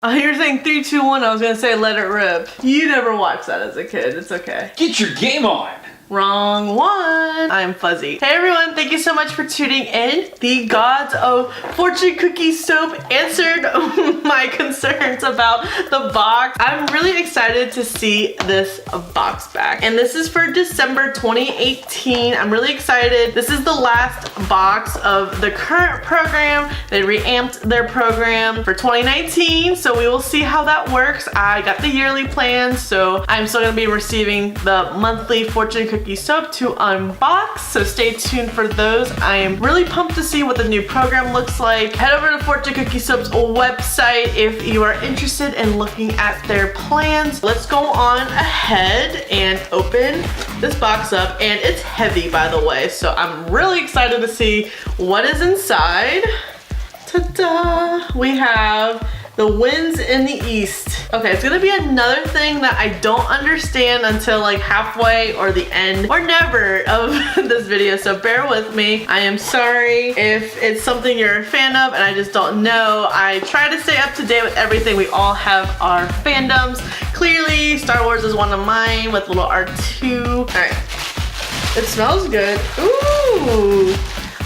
Oh, you were saying 3, 2, 1. I was gonna say let it rip. You never watched that as a kid. It's okay. Get your game on. Wrong one. I'm Fuzzy. Hey everyone, thank you so much for tuning in. The gods of fortune cookie soap answered my concerns about the box. I'm really excited to see this box back. And this is for December 2018. I'm really excited. This is the last box of the current program. They reamped their program for 2019, so we will see how that works. I got the yearly plan, so I'm still gonna be receiving the monthly fortune cookie soap to unbox, so stay tuned for those. I am really pumped to see what the new program looks like. Head over to Fortune Cookie Soap's website if you are interested in looking at their plans. Let's go on ahead and open this box up, and it's heavy, by the way, so I'm really excited to see what is inside. Ta-da! We have the winds in the east. Okay, it's gonna be another thing that I don't understand until like halfway or the end or never of this video, so bear with me. I am sorry if it's something you're a fan of and I just don't know. I try to stay up to date with everything. We all have our fandoms. Clearly, Star Wars is one of mine with little R2. All right, it smells good. Ooh.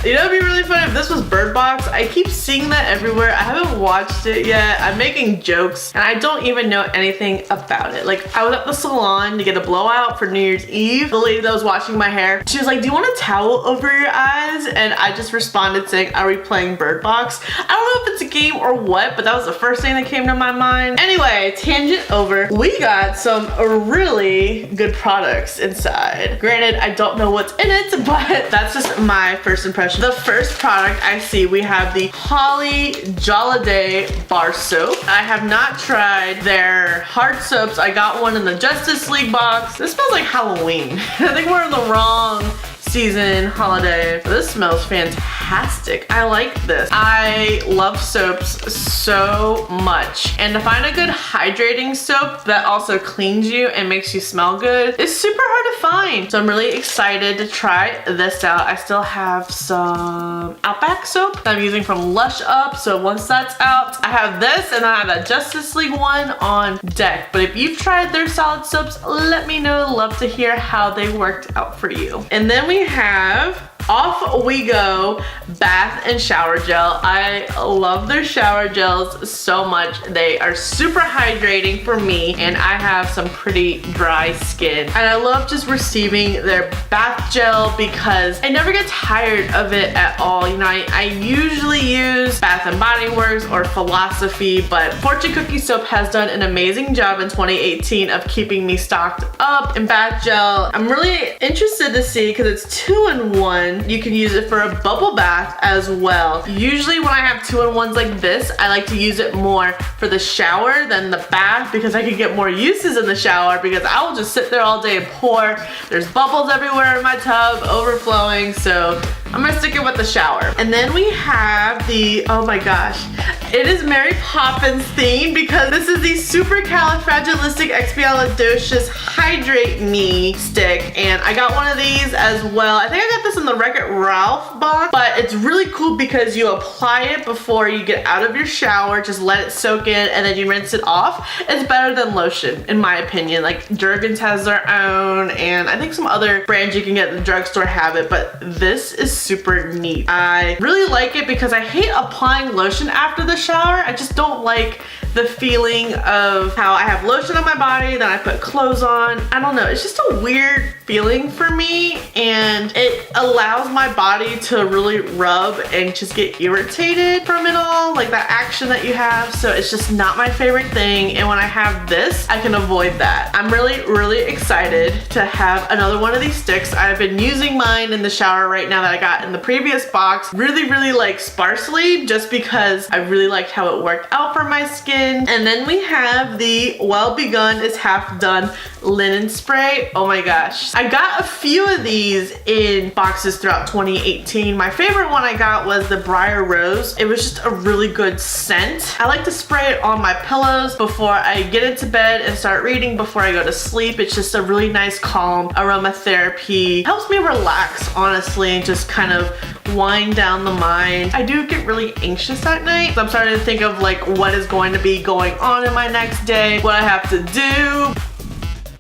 You know, it'd be really fun if this was Bird Box. I keep seeing that everywhere. I haven't watched it yet. I'm making jokes and I don't even know anything about it. Like, I was at the salon to get a blowout for New Year's Eve. The lady that was washing my hair, she was like, do you want a towel over your eyes? And I just responded saying, are we playing Bird Box? I don't know if it's a game or what, but that was the first thing that came to my mind. Anyway, tangent over. We got some really good products inside. Granted, I don't know what's in it, but that's just my first impression. The first product I see, we have the Holly Jolliday bar soap. I have not tried their hard soaps. I got one in the Justice League box. This smells like Halloween. I think we're in the wrong season, holiday. This smells fantastic. I like this. I love soaps so much. And to find a good hydrating soap that also cleans you and makes you smell good is super hard to find. So I'm really excited to try this out. I still have some Outback soap that I'm using from Lush Up. So once that's out, I have this and I have that Justice League one on deck. But if you've tried their solid soaps, let me know. Love to hear how they worked out for you. And then we have Off We Go bath and shower gel. I love their shower gels so much. They are super hydrating for me and I have some pretty dry skin. And I love just receiving their bath gel because I never get tired of it at all. You know, I usually use Bath and Body Works or Philosophy, but Fortune Cookie Soap has done an amazing job in 2018 of keeping me stocked up in bath gel. I'm really interested to see because it's 2-in-1. You can use it for a bubble bath as well. Usually when I have 2-in-1s like this, I like to use it more for the shower than the bath because I can get more uses in the shower because I will just sit there all day and pour. There's bubbles everywhere in my tub, overflowing, so I'm gonna stick it with the shower. And then we have the, oh my gosh, it is Mary Poppins themed because this is the Supercalifragilisticexpialidocious Hydrate Me stick, and I got one of these as well. I think I got this in the Wreck-It Ralph box, but it's really cool because you apply it before you get out of your shower, just let it soak in, and then you rinse it off. It's better than lotion, in my opinion. Like Jergens has their own, and I think some other brands you can get in the drugstore have it, but this is super neat. I really like it because I hate applying lotion after the shower. I just don't like the feeling of how I have lotion on my body, then I put clothes on. I don't know, it's just a weird feeling for me, and it allows my body to really rub and just get irritated from it all, like that action that you have. So it's just not my favorite thing, and when I have this, I can avoid that. I'm really excited to have another one of these sticks. I've been using mine in the shower right now that I got in the previous box really like sparsely, just because I really liked how it worked out for my skin. And then we have the Well Begun is Half Done linen spray. Oh my gosh, I got a few of these in boxes throughout 2018. My favorite one I got was the Briar Rose. It was just a really good scent. I like to spray it on my pillows before I get into bed and start reading before I go to sleep. It's just a really nice calm aromatherapy. Helps me relax, honestly, and just kind of wind down the mind. I do get really anxious at night, so I'm starting to think of like what is going to be going on in my next day, what I have to do.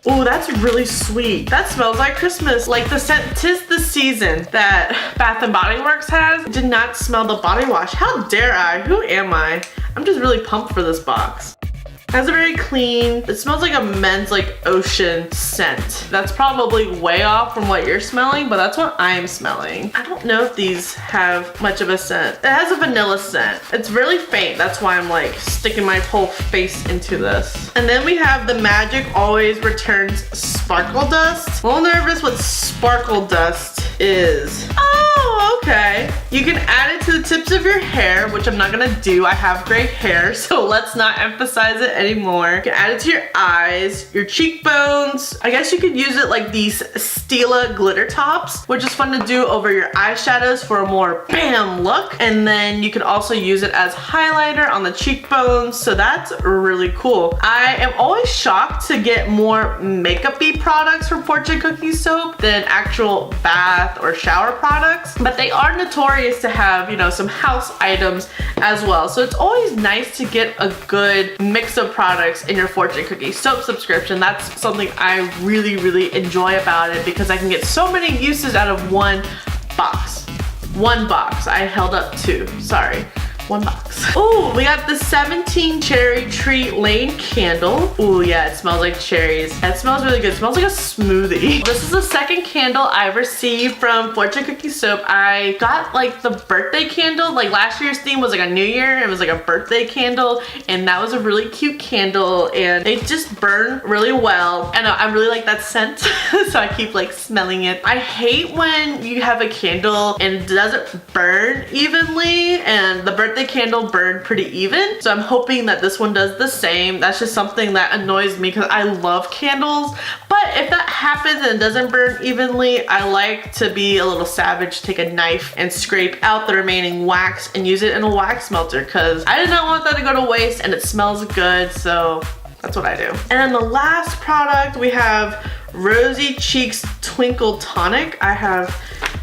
Oh, that's really sweet. That smells like Christmas. Like the scent, 'tis the season that Bath & Body Works has. Did not smell the body wash. How dare I? Who am I? I'm just really pumped for this box. It has a very clean, it smells like a men's like ocean scent. That's probably way off from what you're smelling, but that's what I'm smelling. I don't know if these have much of a scent. It has a vanilla scent. It's really faint. That's why I'm like sticking my whole face into this. And then we have the Magic Always Returns Sparkle Dust. I'm a little nervous what sparkle dust is. Oh, okay. You can add it to the tips of your hair, which I'm not gonna do. I have gray hair, so let's not emphasize it anymore. You can add it to your eyes, your cheekbones. I guess you could use it like these Stila glitter tops, which is fun to do over your eyeshadows for a more bam look. And then you can also use it as highlighter on the cheekbones, so that's really cool. I am always shocked to get more makeup-y products from Fortune Cookie Soap than actual bath or shower products, but they are notorious to have, you know, some house items as well. So it's always nice to get a good mix of products in your Fortune Cookie Soap subscription. That's something I really enjoy about it, because I can get so many uses out of one box. One box. I held up two. Sorry. One box. Oh, we got the 17 Cherry Tree Lane candle. Oh yeah, it smells like cherries. It smells really good. It smells like a smoothie. This is the second candle I've received from Fortune Cookie Soap. I got like the birthday candle. Like last year's theme was like a new year. It was like a birthday candle, and that was a really cute candle, and it just burned really well. And I really like that scent, so I keep like smelling it. I hate when you have a candle and it doesn't burn evenly, and the birthday candle burned pretty even, so I'm hoping that this one does the same. That's just something that annoys me because I love candles, but if that happens and it doesn't burn evenly, I like to be a little savage, take a knife and scrape out the remaining wax and use it in a wax melter, because I did not want that to go to waste, and it smells good, so that's what I do. And then the last product, we have Rosy Cheeks Twinkle Tonic. I have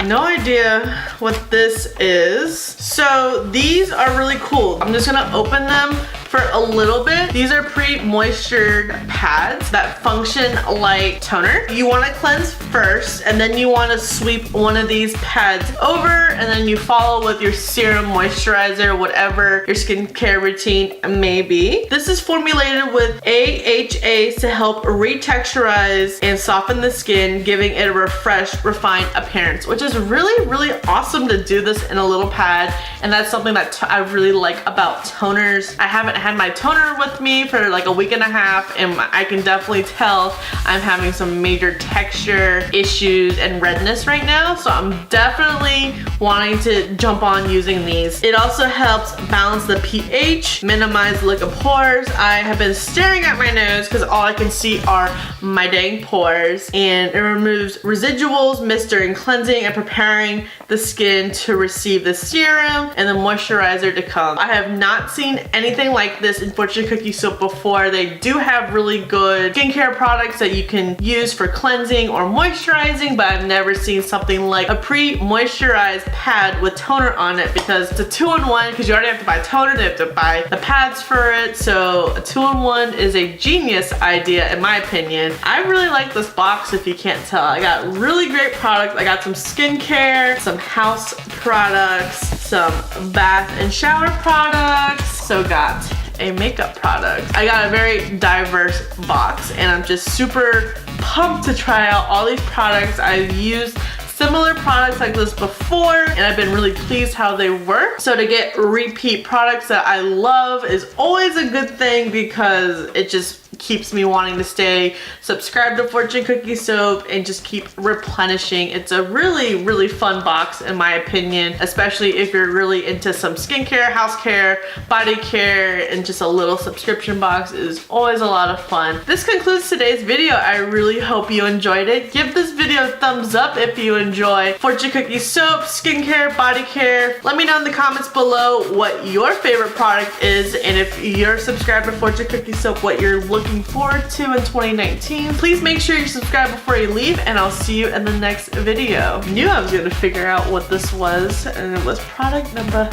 no idea what this is. So these are really cool. I'm just gonna open them for a little bit. These are pre-moistured pads that function like toner. You wanna cleanse first, and then you wanna sweep one of these pads over, and then you follow with your serum, moisturizer, whatever your skincare routine may be. This is formulated with AHAs to help retexturize and soften the skin, giving it a refreshed, refined appearance, which is really awesome to do this in a little pad. And that's something that I really like about toners. I haven't had my toner with me for like a week and a half, and I can definitely tell I'm having some major texture issues and redness right now, so I'm definitely wanting to jump on using these. It also helps balance the pH, minimize the look of pores. I have been staring at my nose because all I can see are my dang pores, and it removes residuals, mist during cleansing, and preparing the skin to receive the serum and the moisturizer to come. I have not seen anything like this in Fortune Cookie Soap before. They do have really good skincare products that you can use for cleansing or moisturizing, but I've never seen something like a pre-moisturized pad with toner on it, because it's a 2-in-1, because you already have to buy toner, they have to buy the pads for it, so a 2-in-1 is a genius idea in my opinion. I really like this box, if you can't tell. I got really great products. I got some skincare, some house products, some bath and shower products, so got a makeup product. I got a very diverse box, and I'm just super pumped to try out all these products. I've used similar products like this before, and I've been really pleased how they work. So to get repeat products that I love is always a good thing, because it just keeps me wanting to stay subscribed to Fortune Cookie Soap and just keep replenishing. It's a really fun box in my opinion, especially if you're really into some skincare, house care, body care, and just a little subscription box is always a lot of fun. This concludes today's video. I really hope you enjoyed it. Give this video a thumbs up if you enjoy Fortune Cookie Soap, skincare, body care. Let me know in the comments below what your favorite product is, and if you're subscribed to Fortune Cookie Soap, what you're looking looking forward to in 2019. Please make sure you subscribe before you leave, and I'll see you in the next video. Knew I was gonna figure out what this was, and it was product number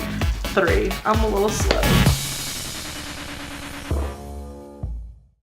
3. I'm a little slow.